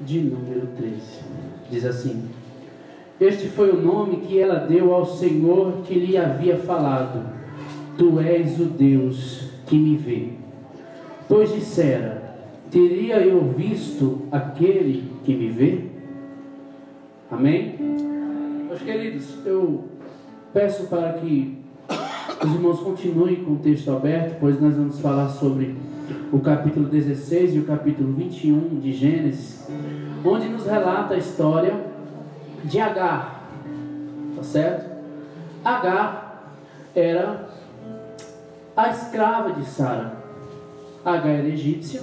de número 13. Diz assim: este foi o nome que ela deu ao Senhor que lhe havia falado: tu és o Deus que me vê. Pois dissera: teria eu visto aquele que me vê? Amém? Meus queridos, eu peço para que os irmãos continuem com o texto aberto, pois nós vamos falar sobre o capítulo 16 e o capítulo 21 de Gênesis, onde nos relata a história de Agar. Tá certo? Agar era a escrava de Sara. Agar era egípcia,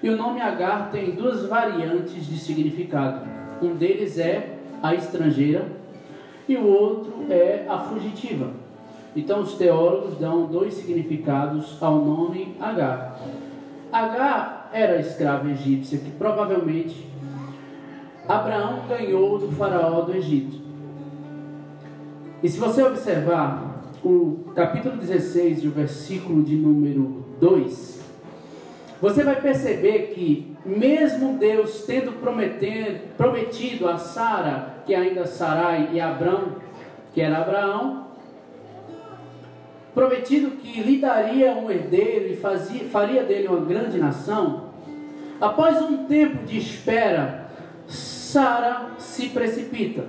e o nome Agar tem duas variantes de significado. Um deles é a estrangeira e o outro é a fugitiva. Então os teólogos dão dois significados ao nome Agar. Agar era a escrava egípcia que provavelmente Abraão ganhou do faraó do Egito. E se você observar o capítulo 16 e o versículo de número 2, você vai perceber que mesmo Deus tendo prometido a Sara, que ainda Sarai, e Abrão, que era Abraão, prometido que lhe daria um herdeiro e faria dele uma grande nação, após um tempo de espera, Sara se precipita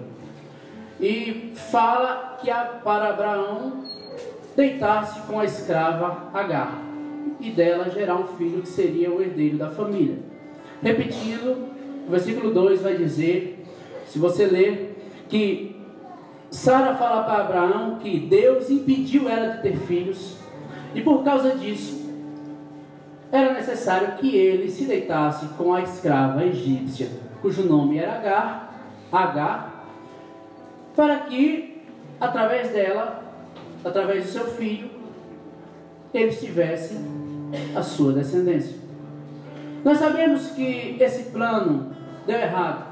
e fala que para Abraão deitar-se com a escrava Agar e dela gerar um filho que seria o herdeiro da família. Repetindo, o versículo 2 vai dizer, se você ler, que Sara fala para Abraão que Deus impediu ela de ter filhos, e por causa disso era necessário que ele se deitasse com a escrava egípcia, cujo nome era Agar, para que através dela, através do seu filho, eles tivessem a sua descendência. Nós sabemos que esse plano deu errado,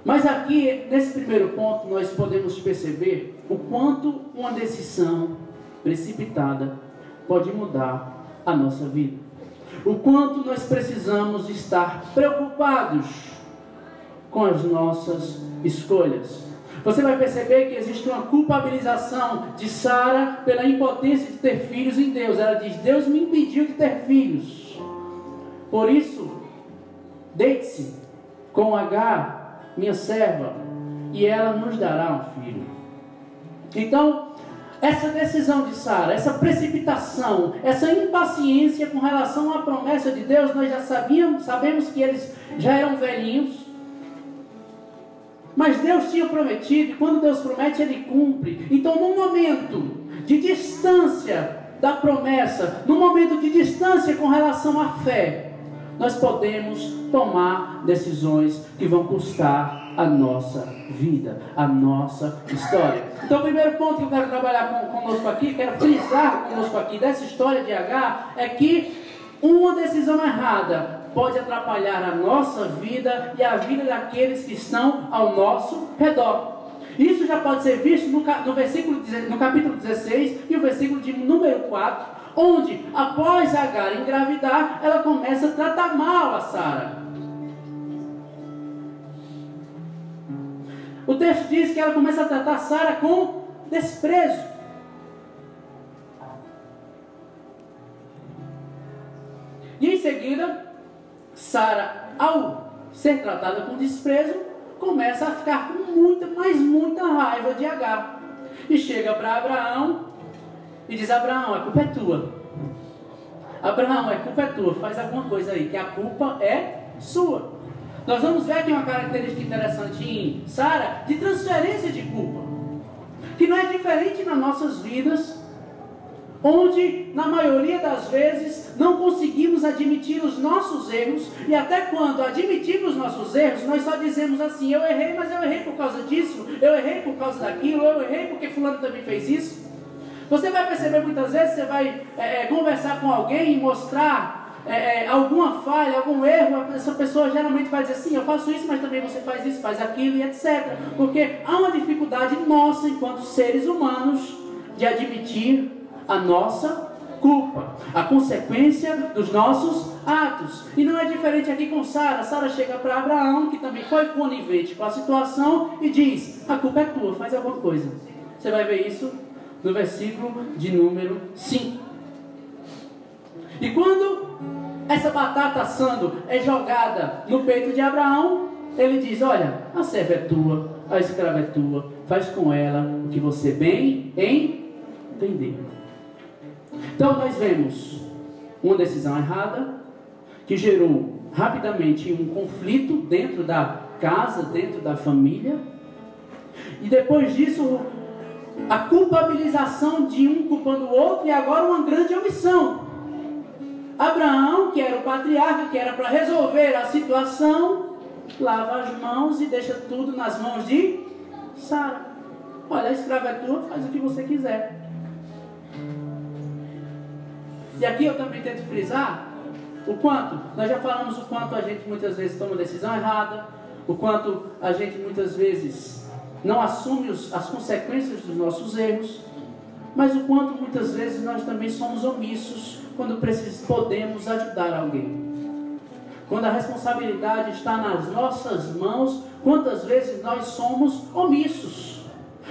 mas aqui, nesse primeiro ponto, nós podemos perceber o quanto uma decisão precipitada pode mudar a nossa vida. O quanto nós precisamos estar preocupados com as nossas escolhas. Você vai perceber que existe uma culpabilização de Sara pela impotência de ter filhos em Deus. Ela diz: Deus me impediu de ter filhos. Por isso, deite-se com Agar, minha serva, e ela nos dará um filho. Então, essa decisão de Sara, essa precipitação, essa impaciência com relação à promessa de Deus, nós já sabemos que eles já eram velhinhos, mas Deus tinha prometido, e quando Deus promete, Ele cumpre. Então, no momento de distância da promessa, no momento de distância com relação à fé, nós podemos tomar decisões que vão custar a nossa vida, a nossa história. Então o primeiro ponto que eu quero trabalhar conosco aqui, quero frisar conosco aqui dessa história de Agar, é que uma decisão errada pode atrapalhar a nossa vida e a vida daqueles que estão ao nosso redor. Isso já pode ser visto no capítulo 16 e o versículo de número 4, onde após Agar engravidar, ela começa a tratar mal a Sara. O texto diz que ela começa a tratar Sara com desprezo. E em seguida, Sara, ao ser tratada com desprezo, começa a ficar com muita raiva de Agar. E chega para Abraão e diz: Abraão, a culpa é tua. Abraão, a culpa é tua. Faz alguma coisa aí, que a culpa é sua. Nós vamos ver aqui uma característica interessante em Sara, de transferência de culpa, que não é diferente nas nossas vidas, onde na maioria das vezes não conseguimos admitir os nossos erros, e até quando admitimos nossos erros, nós só dizemos assim: eu errei, mas eu errei por causa disso, eu errei por causa daquilo, eu errei porque fulano também fez isso. Você vai perceber muitas vezes, você vai conversar com alguém e mostrar alguma falha, algum erro, essa pessoa geralmente vai dizer assim: eu faço isso, mas também você faz isso, faz aquilo e etc. Porque há uma dificuldade nossa, enquanto seres humanos, de admitir a nossa culpa, a consequência dos nossos atos. E não é diferente aqui com Sara. Sara chega para Abraão, que também foi conivente com a situação, e diz: a culpa é tua, faz alguma coisa. Você vai ver isso no versículo de número 5. E quando essa batata assando é jogada no peito de Abraão, ele diz: olha, a serva é tua, a escrava é tua, faz com ela o que você bem entender. Então nós vemos uma decisão errada, que gerou rapidamente um conflito dentro da casa, dentro da família, e depois disso a culpabilização de um culpando o outro, e agora uma grande omissão. Abraão, que era o patriarca, que era para resolver a situação, lava as mãos e deixa tudo nas mãos de Sara. Olha, a escrava é tua, faz o que você quiser. E aqui eu também tento frisar o quanto, nós já falamos o quanto a gente muitas vezes toma decisão errada, o quanto a gente muitas vezes não assume as consequências dos nossos erros, mas o quanto muitas vezes nós também somos omissos quando podemos ajudar alguém. Quando a responsabilidade está nas nossas mãos, quantas vezes nós somos omissos?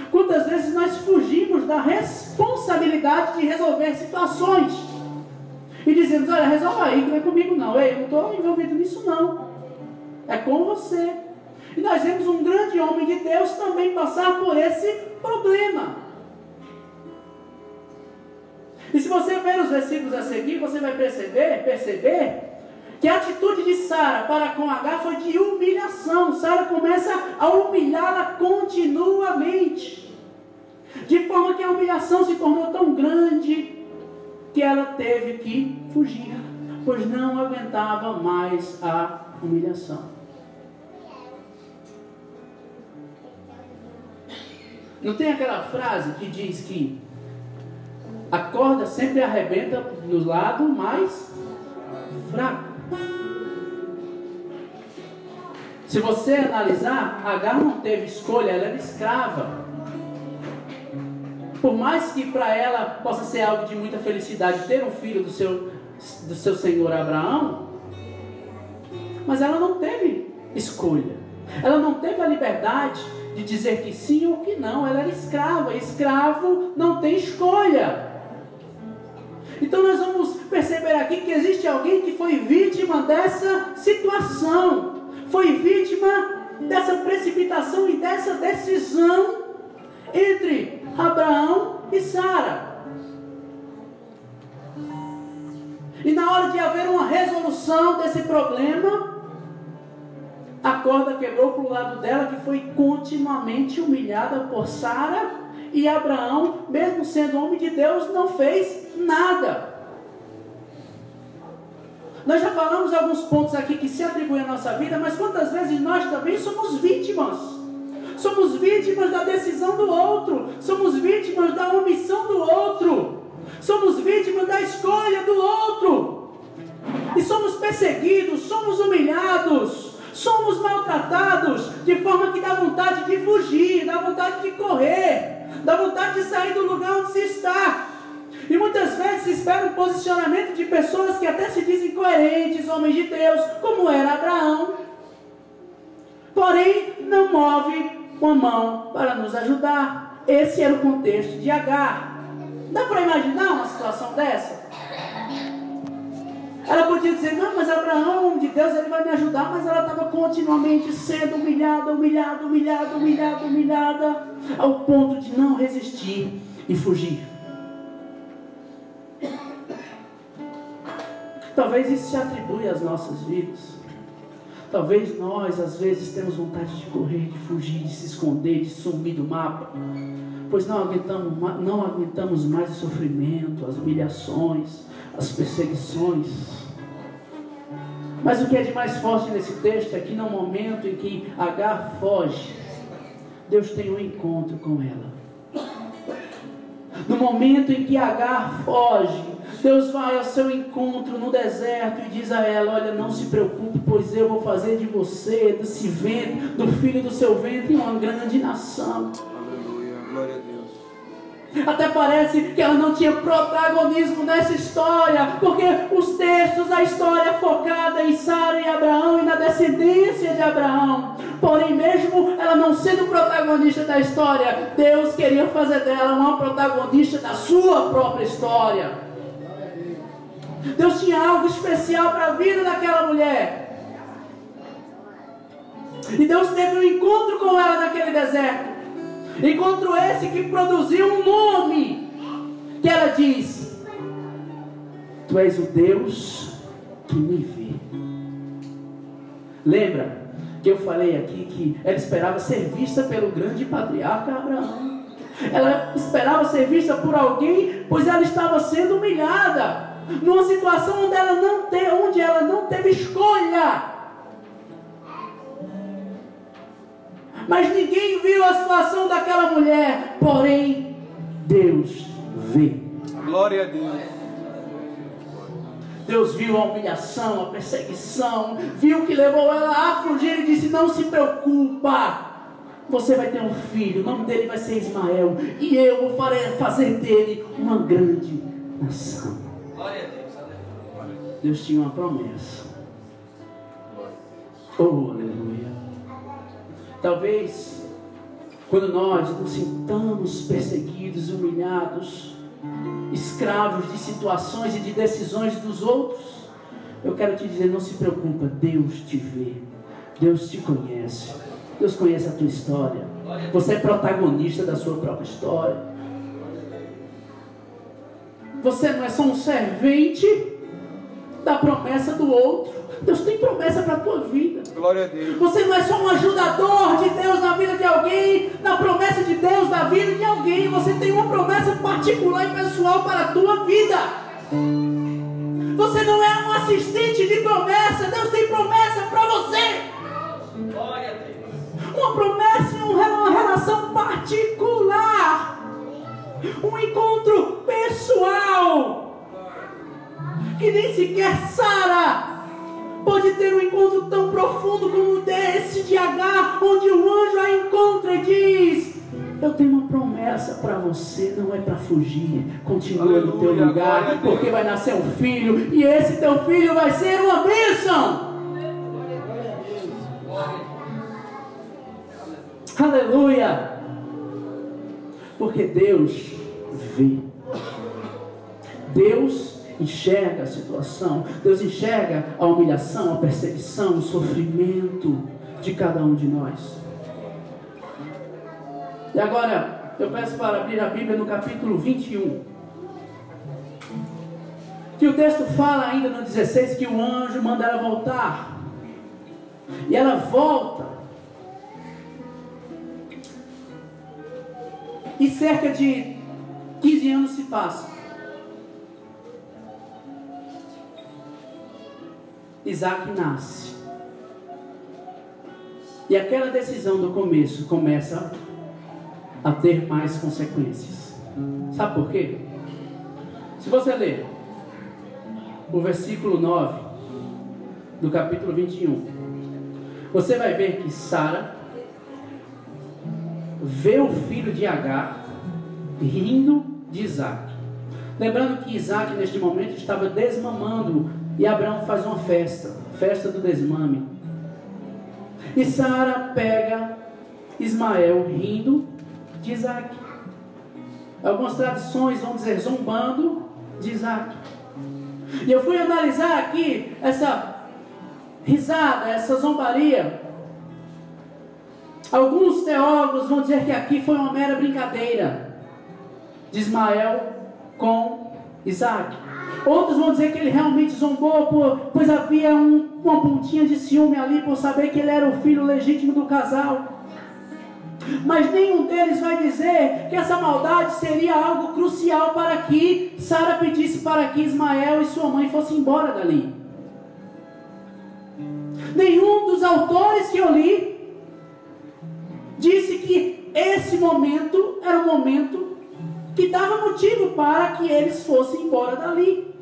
Quantas vezes nós fugimos da responsabilidade de resolver situações? E dizemos: olha, resolva aí, que não é comigo não. Ei, eu não estou envolvido nisso não. É com você. E nós vemos um grande homem de Deus também passar por esse problema. E se você ver os versículos a seguir, você vai perceber que a atitude de Sara para com Agar foi de humilhação. Sara começa a humilhá-la continuamente, de forma que a humilhação se tornou tão grande que ela teve que fugir, pois não aguentava mais a humilhação. Não tem aquela frase que diz que a corda sempre arrebenta no lado mais fraco? Se você analisar, Agar não teve escolha, ela era escrava. Por mais que para ela possa ser algo de muita felicidade ter um filho do seu senhor Abraão, mas ela não teve escolha. Ela não teve a liberdade de dizer que sim ou que não. Ela era escrava. Escravo não tem escolha. Então nós vamos perceber aqui que existe alguém que foi vítima dessa situação, foi vítima dessa precipitação e dessa decisão entre Abraão e Sara. E na hora de haver uma resolução desse problema, a corda quebrou para o lado dela, que foi continuamente humilhada por Sara. E Abraão, mesmo sendo homem de Deus, não fez nada. Nós já falamos alguns pontos aqui que se atribuem à nossa vida, mas quantas vezes nós também somos vítimas? Somos vítimas da decisão do outro, somos vítimas da omissão do outro, somos vítimas da escolha do outro, e somos perseguidos, somos humilhados, somos maltratados, de forma que dá vontade de fugir, dá vontade de correr, dá vontade de sair do lugar onde se está. E muitas vezes se espera um posicionamento de pessoas que até se dizem coerentes, homens de Deus, como era Abraão, porém não move uma mão para nos ajudar. Esse era o contexto de Agar. Dá para imaginar uma situação dessa? Ela podia dizer: não, mas Abraão é um homem de Deus, ele vai me ajudar. Mas ela estava continuamente sendo humilhada, ao ponto de não resistir e fugir. Talvez isso se atribui às nossas vidas. Talvez nós, às vezes, temos vontade de correr, de fugir, de se esconder, de sumir do mapa, pois não aguentamos mais o sofrimento, as humilhações, as perseguições. Mas o que é de mais forte nesse texto é que no momento em que Agar foge, Deus tem um encontro com ela. No momento em que Agar foge, Deus vai ao seu encontro no deserto e diz a ela: olha, não se preocupe, pois eu vou fazer de você, desse ventre, do filho do seu ventre, uma grande nação. Aleluia, glória a Deus. Até parece que ela não tinha protagonismo nessa história, porque os textos, a história é focada em Sara e Abraão e na descendência de Abraão. Porém, mesmo ela não sendo protagonista da história, Deus queria fazer dela uma protagonista da sua própria história. Deus tinha algo especial para a vida daquela mulher. E Deus teve um encontro com ela naquele deserto. Encontro esse que produziu um nome, que ela diz: Tu és o Deus que me vê. Lembra que eu falei aqui que ela esperava ser vista pelo grande patriarca Abraão? Ela esperava ser vista por alguém, pois ela estava sendo humilhada, numa situação onde ela não teve escolha. Mas ninguém viu a situação daquela mulher. Porém, Deus vê. Glória a Deus. Deus viu a humilhação, a perseguição, viu que levou ela a fugir e disse: Não se preocupa, você vai ter um filho, o nome dele vai ser Ismael, e eu vou fazer dele uma grande nação. Glória a Deus. Deus tinha uma promessa. Oh, aleluia. Talvez, quando nós nos sintamos perseguidos, humilhados, escravos de situações e de decisões dos outros, eu quero te dizer: não se preocupa, Deus te vê, Deus te conhece, Deus conhece a tua história, você é protagonista da sua própria história. Você não é só um servente da promessa do outro. Deus tem promessa para a tua vida. Glória a Deus. Você não é só um ajudador de Deus na vida de alguém, na promessa de Deus na vida de alguém. Você tem uma promessa particular e pessoal para a tua vida. Você não é um assistente de promessa. Deus tem promessa para você. Glória a Deus. Uma promessa e uma relação particular. Um encontro pessoal. Que nem sequer Sara pode ter um encontro tão profundo como esse de Agar, onde o anjo a encontra e diz: Eu tenho uma promessa para você, não é para fugir, continua no teu lugar, porque vai nascer um filho, e esse teu filho vai ser uma bênção. Aleluia! Porque Deus vê, Deus enxerga a situação, Deus enxerga a humilhação, a perseguição, o sofrimento de cada um de nós. E agora eu peço para abrir a Bíblia no capítulo 21, que o texto fala ainda no 16 que o anjo manda ela voltar, e ela volta, e cerca de 15 anos se passam. Isaac nasce. E aquela decisão do começo começa a ter mais consequências. Sabe por quê? Se você ler o versículo 9 do capítulo 21, você vai ver que Sara vê o filho de Agar rindo de Isaac. Lembrando que Isaac neste momento estava desmamando, e Abraão faz uma festa do desmame. E Sara pega Ismael rindo de Isaac. Algumas tradições vão dizer zombando de Isaac. E eu fui analisar aqui essa risada, essa zombaria. Alguns teólogos vão dizer que aqui foi uma mera brincadeira de Ismael com Isaac. Outros vão dizer que ele realmente zombou, pois havia uma pontinha de ciúme ali, por saber que ele era o filho legítimo do casal. Mas nenhum deles vai dizer que essa maldade seria algo crucial para que Sara pedisse para que Ismael e sua mãe fossem embora dali. Nenhum dos autores que eu li disse que esse momento era um momento que dava motivo para que eles fossem embora dali.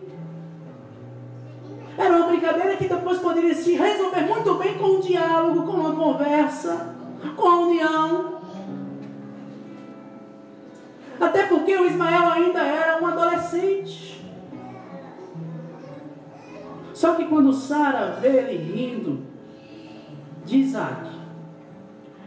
Era uma brincadeira que depois poderia se resolver muito bem com um diálogo, com uma conversa, com a união. Até porque porque o Ismael ainda era um adolescente. Só que quando Sara vê ele rindo de Isaac,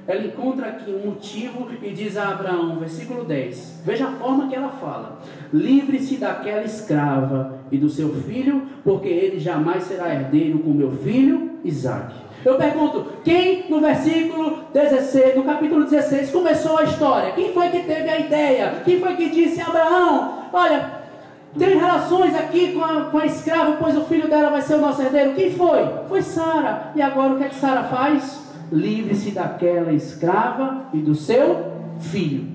ela encontra aqui um motivo e diz a Abraão, versículo 10, veja a forma que ela fala: livre-se daquela escrava e do seu filho, porque ele jamais será herdeiro com meu filho Isaac. Eu pergunto, quem no versículo 16, no capítulo 16, começou a história? Quem foi que teve a ideia? Quem foi que disse a Abraão, olha, tem relações aqui com a escrava, pois o filho dela vai ser o nosso herdeiro? Quem foi? Foi Sara. E agora o que é que Sara faz? Livre-se daquela escrava e do seu filho.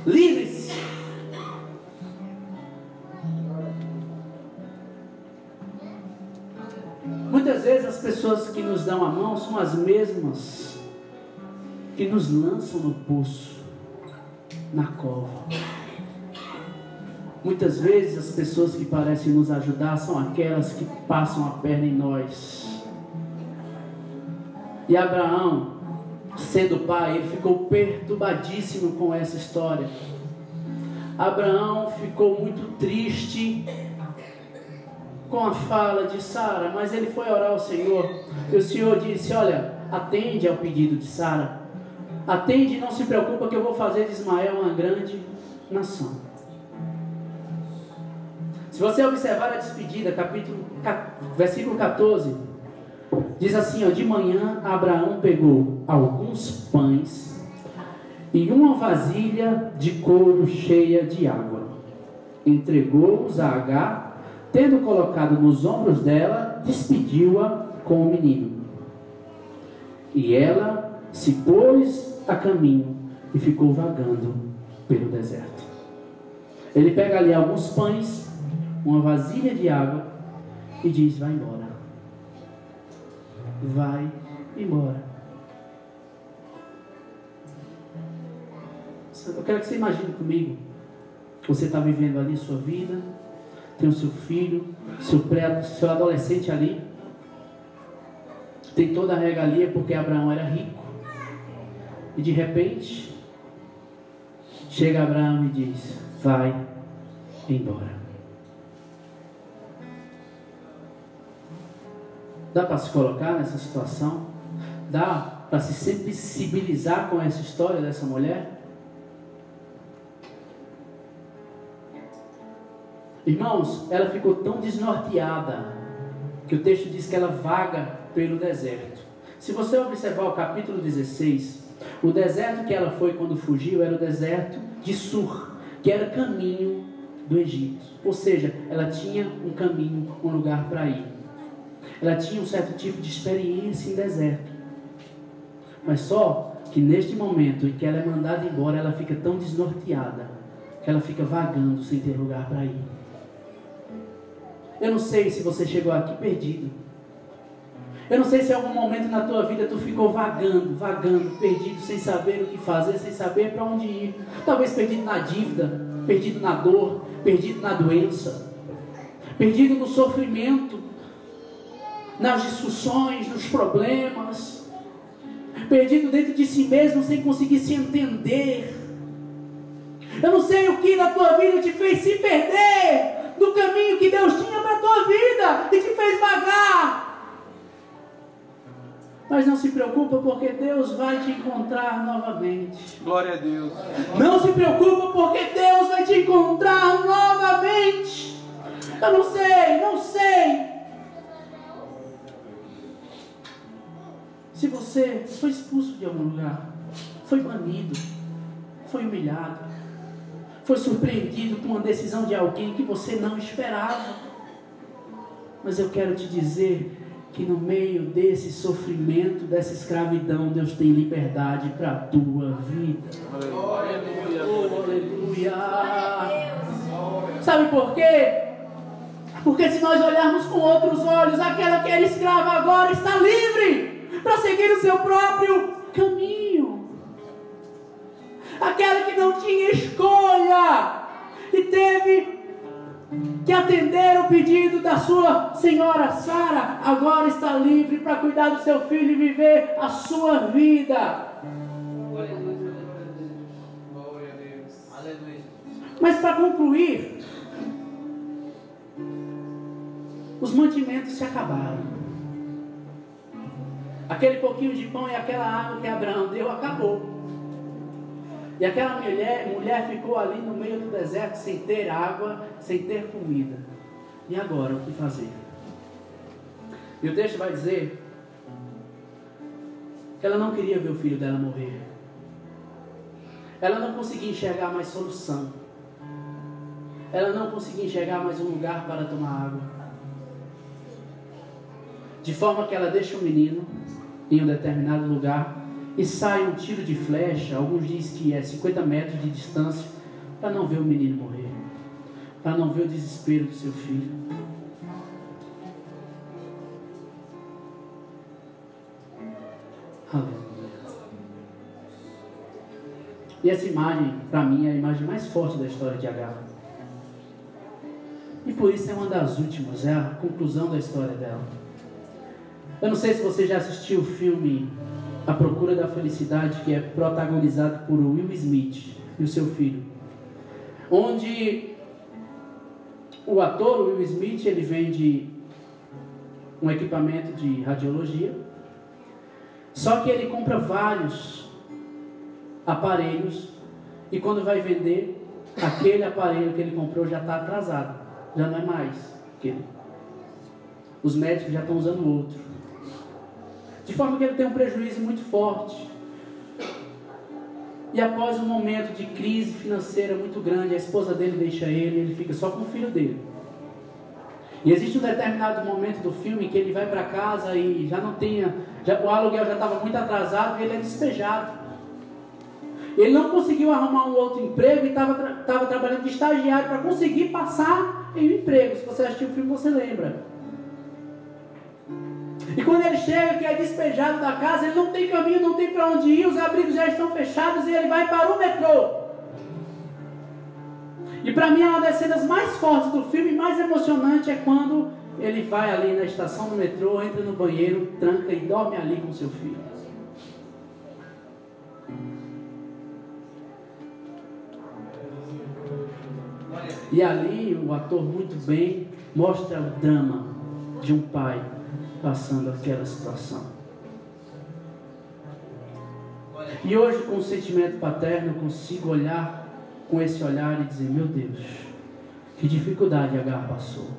Livre-se. Muitas vezes as pessoas que nos dão a mão são as mesmas que nos lançam no poço, na cova. Muitas vezes as pessoas que parecem nos ajudar são aquelas que passam a perna em nós. E Abraão, sendo pai, ele ficou perturbadíssimo com essa história. Abraão ficou muito triste com a fala de Sara, mas ele foi orar ao Senhor, e o Senhor disse, olha, atende ao pedido de Sara, atende e não se preocupa que eu vou fazer de Ismael uma grande nação. Se você observar a despedida, versículo 14, diz assim, ó, de manhã Abraão pegou alguns pães e uma vasilha de couro cheia de água, entregou-os a Agar, tendo colocado nos ombros dela, despediu-a com o menino. E ela se pôs a caminho e ficou vagando pelo deserto. Ele pega ali alguns pães, uma vasilha de água e diz, vai embora. Vai embora. Eu quero que você imagine comigo. Você está vivendo ali sua vida, tem o seu filho, seu adolescente ali, tem toda a regalia porque Abraão era rico, e de repente chega Abraão e diz, vai embora. Dá para se colocar nessa situação? Dá para se sensibilizar com essa história dessa mulher? Irmãos, ela ficou tão desnorteada que o texto diz que ela vaga pelo deserto. Se você observar o capítulo 16, o deserto que ela foi quando fugiu era o deserto de Sur, que era caminho do Egito. Ou seja, ela tinha um caminho, um lugar para ir. Ela tinha um certo tipo de experiência em deserto. Mas só que neste momento em que ela é mandada embora, ela fica tão desnorteada que ela fica vagando sem ter lugar para ir. Eu não sei se você chegou aqui perdido. Eu não sei se em algum momento na tua vida tu ficou vagando, perdido, sem saber o que fazer, sem saber para onde ir. Talvez perdido na dívida, perdido na dor, perdido na doença, perdido no sofrimento, nas discussões, nos problemas, perdido dentro de si mesmo, sem conseguir se entender. Eu não sei o que na tua vida te fez se perder do caminho que Deus tinha para a tua vida e te fez vagar. Mas não se preocupa, porque Deus vai te encontrar novamente. Glória a Deus. Não se preocupa, porque Deus vai te encontrar novamente. Eu não sei se você foi expulso de algum lugar, foi banido, foi humilhado, foi surpreendido com uma decisão de alguém que você não esperava. Mas eu quero te dizer que no meio desse sofrimento, dessa escravidão, Deus tem liberdade para a tua vida. Aleluia. Oh, aleluia. Sabe por quê? Porque se nós olharmos com outros olhos, aquela que era escrava agora está livre para seguir o seu próprio caminho. Aquela que não tinha escolha e teve que atender o pedido da sua senhora Sara, agora está livre para cuidar do seu filho e viver a sua vida. Mas para concluir, os mantimentos se acabaram. Aquele pouquinho de pão e aquela água que Abraão deu acabou. E aquela mulher ficou ali no meio do deserto sem ter água, sem ter comida. E agora, o que fazer? E o texto vai dizer que ela não queria ver o filho dela morrer. Ela não conseguia enxergar mais solução. Ela não conseguia enxergar mais um lugar para tomar água. De forma que ela deixa o menino em um determinado lugar e sai um tiro de flecha, alguns dizem que é 50 metros de distância, para não ver o menino morrer, para não ver o desespero do seu filho. Aleluia. E essa imagem, para mim, é a imagem mais forte da história de Agar. E por isso é uma das últimas, é a conclusão da história dela. Eu não sei se você já assistiu o filme A Procura da Felicidade, que é protagonizado por Will Smith e o seu filho. Onde o ator Will Smith, ele vende um equipamento de radiologia. Só que ele compra vários aparelhos e quando vai vender, aquele aparelho que ele comprou já está atrasado. Já não é mais aquele. Os médicos já estão usando outro. De forma que ele tem um prejuízo muito forte. E após um momento de crise financeira muito grande, a esposa dele deixa ele fica só com o filho dele. E existe um determinado momento do filme que ele vai para casa e já não tinha, o aluguel já estava muito atrasado e ele é despejado. Ele não conseguiu arrumar um outro emprego e estava trabalhando de estagiário para conseguir passar em um emprego. Se você assistiu o filme, você lembra. E quando ele chega, que é despejado da casa, ele não tem caminho, não tem para onde ir, os abrigos já estão fechados e ele vai para o metrô. E para mim, uma das cenas mais fortes do filme, mais emocionante, é quando ele vai ali na estação do metrô, entra no banheiro, tranca e dorme ali com seu filho. E ali o ator muito bem mostra o drama de um pai passando aquela situação. E hoje, com o sentimento paterno, eu consigo olhar com esse olhar e dizer: meu Deus, que dificuldade Agar passou.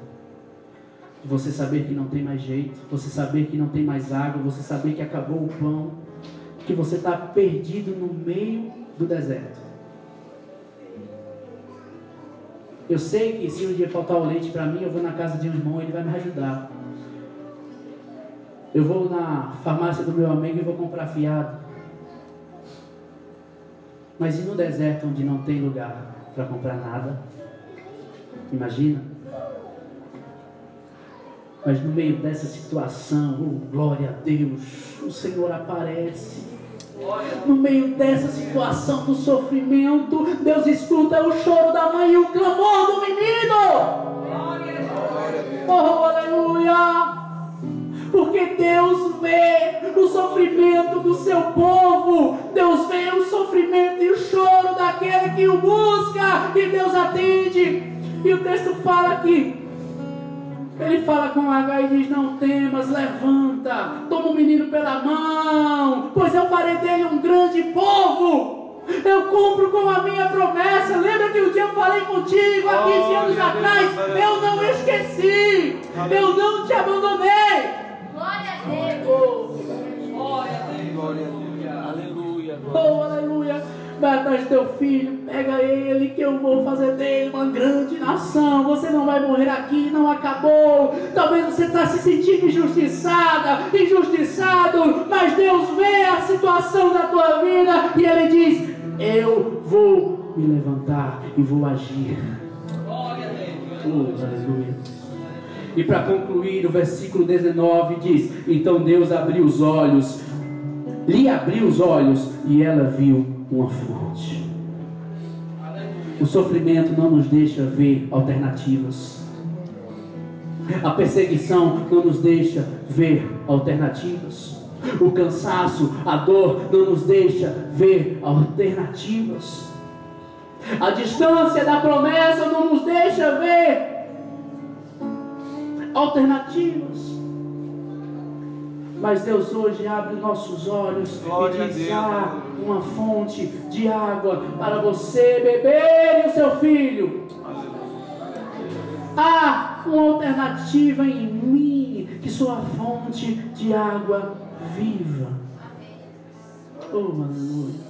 De você saber que não tem mais jeito, você saber que não tem mais água, você saber que acabou o pão, que você está perdido no meio do deserto. Eu sei que se um dia faltar o leite para mim, eu vou na casa de um irmão, ele vai me ajudar. Eu vou na farmácia do meu amigo e vou comprar fiado. Mas e no deserto onde não tem lugar para comprar nada? Imagina. Mas no meio dessa situação, oh, glória a Deus, o Senhor aparece. No meio dessa situação do sofrimento, Deus escuta o choro da mãe e o clamor do menino. Oh, aleluia! Porque Deus vê o sofrimento do seu povo. Deus vê o sofrimento e o choro daquele que o busca. E Deus atende. E o texto fala aqui. Ele fala com Agar e diz: não temas, levanta, toma o menino pela mão, pois eu farei dele um grande povo. Eu cumpro com a minha promessa. Lembra que um dia eu falei contigo há 15 anos atrás? Eu não esqueci. Eu não te abandonei. Glória a Deus. Glória a Deus. Glória a Deus. Aleluia. Oh, aleluia. Vai atrás do teu filho, pega ele, que eu vou fazer dele uma grande nação. Você não vai morrer aqui, não acabou. Talvez você está se sentindo injustiçado, mas Deus vê a situação da tua vida e Ele diz: eu vou me levantar e vou agir. Glória a Deus. Oh, aleluia. E para concluir, o versículo 19 diz: então Deus abriu os olhos, lhe abriu os olhos e ela viu uma fonte. O sofrimento não nos deixa ver alternativas. A perseguição não nos deixa ver alternativas. O cansaço, a dor não nos deixa ver alternativas. A distância da promessa não nos deixa ver alternativas. Mas Deus hoje abre nossos olhos e diz: há uma fonte de água para você beber e o seu filho. Há uma alternativa em mim, que sou a fonte de água viva. Oh, aleluia.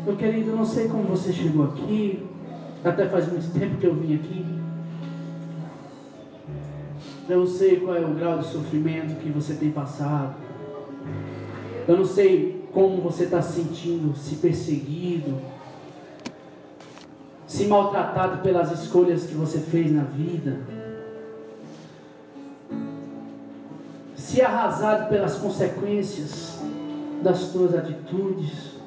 Meu querido, eu não sei como você chegou aqui. Até faz muito tempo que eu vim aqui. Eu não sei qual é o grau de sofrimento que você tem passado. Eu não sei como você está se sentindo, se perseguido, se maltratado pelas escolhas que você fez na vida, se arrasado pelas consequências das suas atitudes.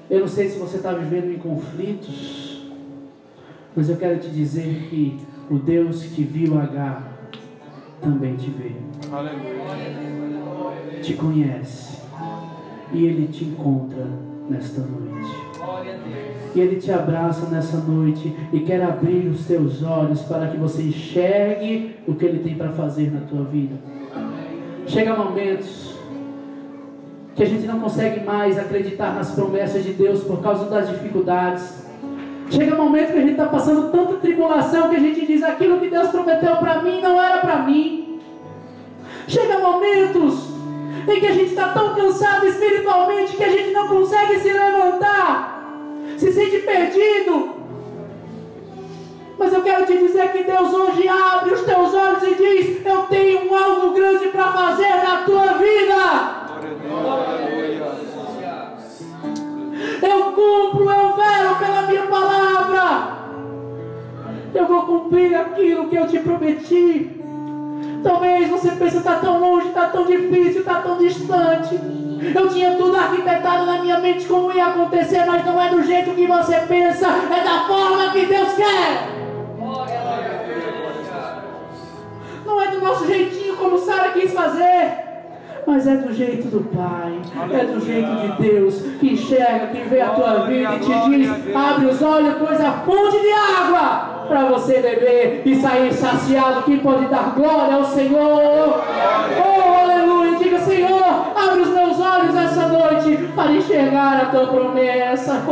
Eu não sei se você está vivendo em conflitos, mas eu quero te dizer que o Deus que viu Agar também te vê. Aleluia. Te conhece. E Ele te encontra nesta noite. E Ele te abraça nessa noite e quer abrir os teus olhos para que você enxergue o que Ele tem para fazer na tua vida. Chega momentos que a gente não consegue mais acreditar nas promessas de Deus por causa das dificuldades. Chega um momento que a gente está passando tanta tribulação que a gente diz: aquilo que Deus prometeu para mim não era para mim. Chega momentos em que a gente está tão cansado espiritualmente que a gente não consegue se levantar, se sente perdido. Mas eu quero te dizer que Deus hoje abre os teus olhos e diz: eu tenho algo grande para fazer na tua vida. Eu cumpro, eu velo pela minha palavra. Eu vou cumprir aquilo que eu te prometi. Talvez você pense: está tão longe, está tão difícil, está tão distante. Eu tinha tudo arquitetado na minha mente como ia acontecer, mas não é do jeito que você pensa, é da forma que Deus quer. Não é do nosso jeitinho como Sara quis fazer, mas é do jeito do Pai, é do jeito de Deus, que enxerga, que vê a tua vida e te diz: abre os olhos, pois a fonte de água para você beber e sair saciado. Quem pode dar glória ao Senhor? Oh, aleluia! Diga: Senhor, abre os meus olhos essa noite para enxergar a tua promessa.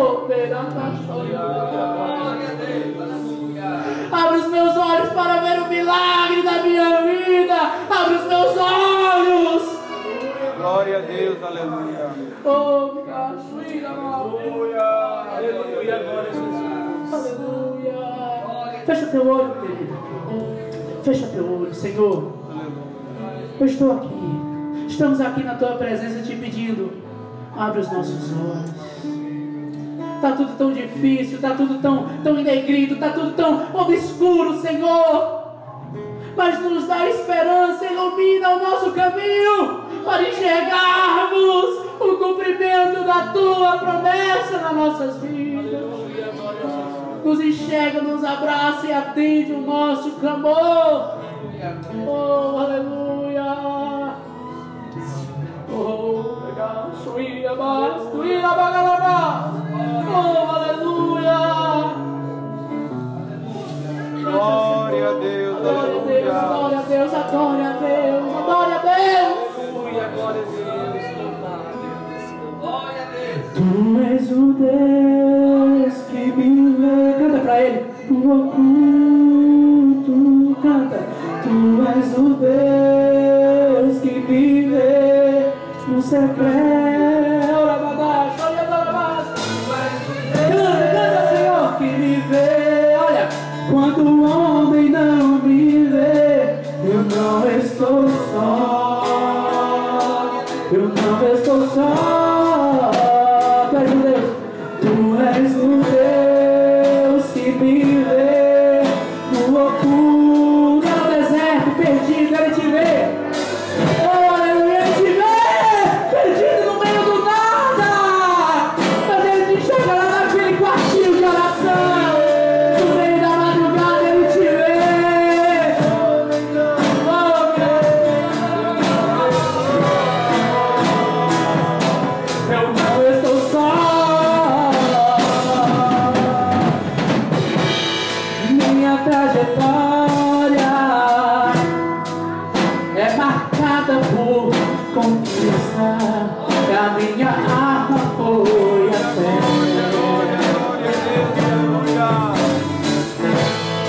Abre os meus olhos para ver o milagre da minha vida. Abre os meus olhos. Glória a Deus, aleluia. Oh, aleluia. Aleluia, glória a Jesus. Aleluia. Fecha teu olho, querido. Fecha teu olho, Senhor. Eu estou aqui. Estamos aqui na tua presença te pedindo: abre os nossos olhos. Está tudo tão difícil, está tudo tão enegrido, está tudo tão obscuro, Senhor. Mas nos dá esperança, ilumina o nosso caminho para enxergarmos o cumprimento da tua promessa nas nossas vidas. Nos enxerga, nos abraça e atende o nosso clamor. Oh, aleluia. Oh, oh, aleluia. Glória a Deus, aleluia. Glória a Deus, glória a Deus, glória a Deus. Aleluia, glória a Deus. Glória a Deus. Tu és o Deus que me vê. Canta pra Ele. No oculto, canta. Tu és o Deus que me vê no secreto. Canta, Senhor, que me vê. Olha, quando o homem não me vê, eu não estou só. Eu não estou só. Tu és o Deus. Tu és o Deus que me vê no oculto, no deserto, perdido. Ele te vê. Oh, aleluia, Ele te vê perdido no meio do nada. Mas Ele te enxerga lá naquele quartinho de oração. No meio da madrugada Ele te vê. Oh, nada por conquistar, e a minha arma foi a fé.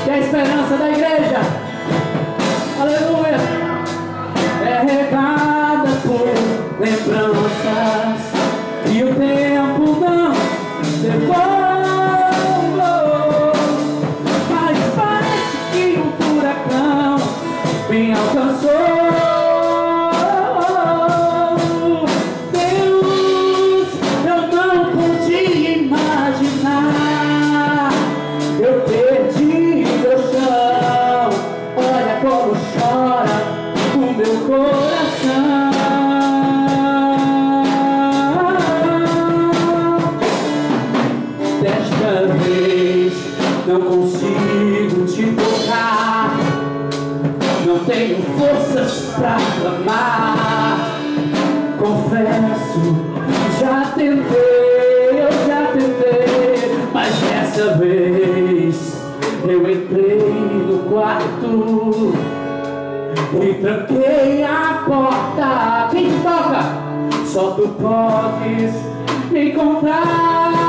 Que é a esperança da igreja, aleluia, é regada por lembranças que o tempo não levou, mas parece que um furacão me alcançou. Deus, eu não podia imaginar, eu perdi meu chão. Olha como chora o meu coração. Desta vez não consigo te tocar, não tenho forças pra clamar. Confesso, já tentei, eu já tentei, mas dessa vez eu entrei no quarto e tranquei a porta. Quem te toca? Só tu podes me encontrar.